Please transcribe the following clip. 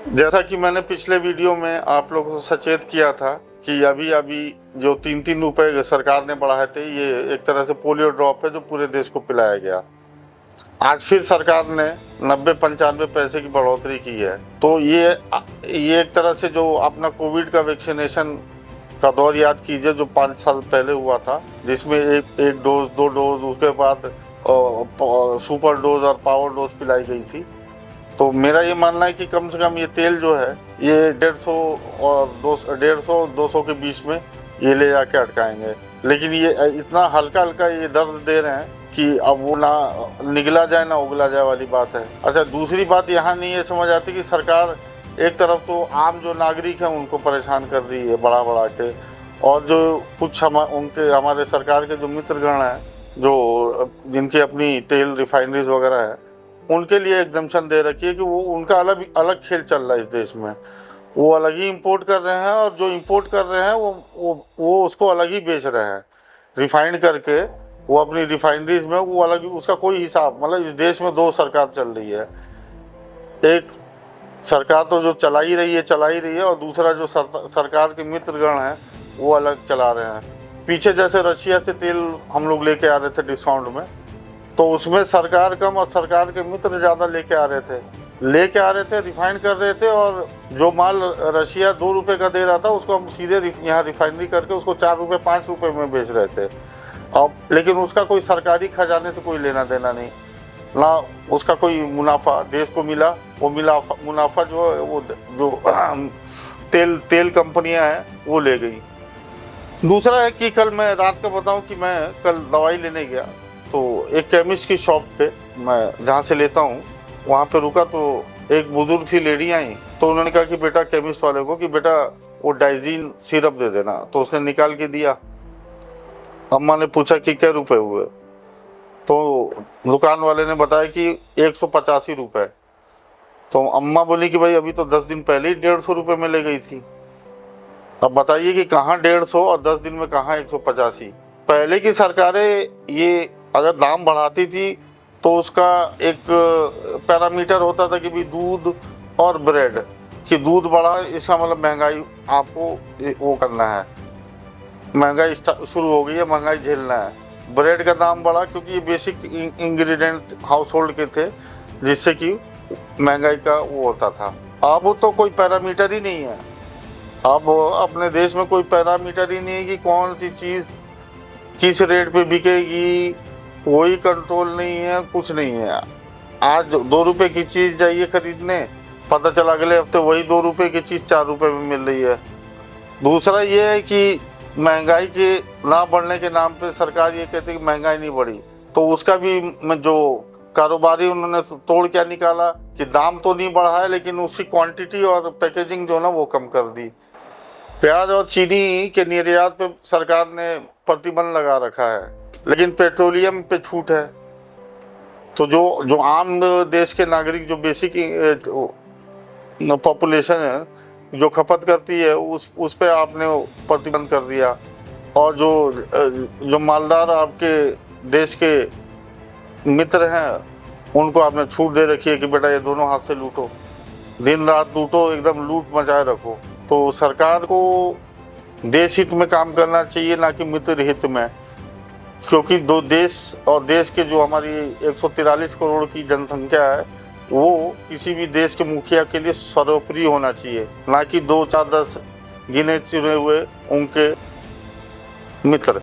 जैसा कि मैंने पिछले वीडियो में आप लोगों को सचेत किया था कि अभी अभी जो 3-3 रुपए सरकार ने बढ़ाए थे, ये एक तरह से पोलियो ड्रॉप है जो पूरे देश को पिलाया गया। आज फिर सरकार ने 90-95 पैसे की बढ़ोतरी की है। तो ये एक तरह से जो अपना कोविड का वैक्सीनेशन का दौर याद कीजिए जो 5 साल पहले हुआ था, जिसमें एक डोज, 2 डोज, उसके बाद सुपर डोज और पावर डोज पिलाई गई थी। तो मेरा ये मानना है कि कम से कम ये तेल जो है ये 150 और 200 के बीच में ये ले जाके अटकाएंगे। लेकिन ये इतना हल्का हल्का ये दर्द दे रहे हैं कि अब वो ना निगला जाए ना उगला जाए वाली बात है। अच्छा, दूसरी बात यहाँ नहीं ये समझ आती कि सरकार एक तरफ तो आम जो नागरिक हैं उनको परेशान कर रही है बढ़ा बढ़ा के, और जो कुछ हमारे सरकार के जो मित्रगण हैं जो जिनकी अपनी तेल रिफाइनरीज वगैरह है, उनके लिए एग्जम्पशन दे रखी है कि वो उनका अलग अलग खेल चल रहा है इस देश में। वो अलग ही इंपोर्ट कर रहे हैं और जो इंपोर्ट कर रहे हैं वो उसको अलग ही बेच रहे हैं रिफाइंड करके। वो अपनी रिफाइनरीज में वो अलग, उसका कोई हिसाब, मतलब इस देश में 2 सरकार चल रही है। एक सरकार तो जो चला ही रही है और दूसरा जो सरकार के मित्रगण हैं वो अलग चला रहे हैं। पीछे जैसे रशिया से तेल हम लोग लेके आ रहे थे डिस्काउंट में, तो उसमें सरकार कम और सरकार के मित्र ज़्यादा लेके आ रहे थे, रिफाइंड कर रहे थे, और जो माल रशिया 2 रुपये का दे रहा था उसको हम सीधे यहाँ रिफाइनरी करके उसको 4 रुपये 5 रुपये में बेच रहे थे। अब लेकिन उसका कोई सरकारी खजाने से कोई लेना देना नहीं, ना उसका कोई मुनाफा देश को मिला। वो मुनाफा जो है वो जो तेल कंपनियां हैं वो ले गई। दूसरा है कि कल मैं रात का बताऊं कि मैं कल दवाई लेने गया, तो एक केमिस्ट की शॉप पे, मैं जहाँ से लेता हूँ वहाँ पे रुका, तो एक बुजुर्ग सी लेडी आई। तो उन्होंने कहा कि बेटा, केमिस्ट वाले को, कि बेटा वो डाइजीन सिरप दे देना। तो उसने निकाल के दिया। अम्मा ने पूछा कि क्या रुपए हुए, तो दुकान वाले ने बताया कि 185 रुपये। तो अम्मा बोली कि भाई अभी तो 10 दिन पहले ही 150 रुपये में ले गई थी। अब बताइए कि कहाँ 150 और 10 दिन में कहाँ 185। पहले की सरकारें ये अगर दाम बढ़ाती थी तो उसका एक पैरामीटर होता था कि भी दूध और ब्रेड, कि दूध बढ़ा इसका मतलब महंगाई आपको वो करना है, महंगाई शुरू हो गई है, महंगाई झेलना है। ब्रेड का दाम बढ़ा क्योंकि ये बेसिक इंग्रेडिएंट हाउस होल्ड के थे जिससे कि महंगाई का वो होता था। अब तो कोई पैरामीटर ही नहीं है। अब अपने देश में कोई पैरामीटर ही नहीं है कि कौन सी चीज़ किस रेट पे बिकेगी, कोई कंट्रोल नहीं है, कुछ नहीं है। आज 2 रुपये की चीज़ जाइए खरीदने, पता चला अगले हफ्ते वही 2 रुपये की चीज़ 4 रुपये में मिल रही है। दूसरा ये है कि महंगाई के ना बढ़ने के नाम पे सरकार ये कहती है कि महंगाई नहीं बढ़ी, तो उसका भी जो कारोबारी उन्होंने तोड़ क्या निकाला कि दाम तो नहीं बढ़ा है लेकिन उसकी क्वांटिटी और पैकेजिंग जो ना वो कम कर दी। प्याज और चीनी के निर्यात पे सरकार ने प्रतिबंध लगा रखा है, लेकिन पेट्रोलियम पे छूट है। तो जो आम देश के नागरिक, जो बेसिक पॉपुलेशन है जो खपत करती है, उस पे आपने प्रतिबंध कर दिया। और जो मालदार आपके देश के मित्र हैं उनको आपने छूट दे रखी है कि बेटा ये दोनों हाथ से लूटो, दिन रात लूटो, एकदम लूट मचाए रखो। तो सरकार को देश हित में काम करना चाहिए, ना कि मित्र हित में, क्योंकि दो देश और देश के जो हमारी 143 करोड़ की जनसंख्या है वो किसी भी देश के मुखिया के लिए सर्वोपरि होना चाहिए, ना कि 2, 4, 10 गिने चुने हुए उनके मित्र।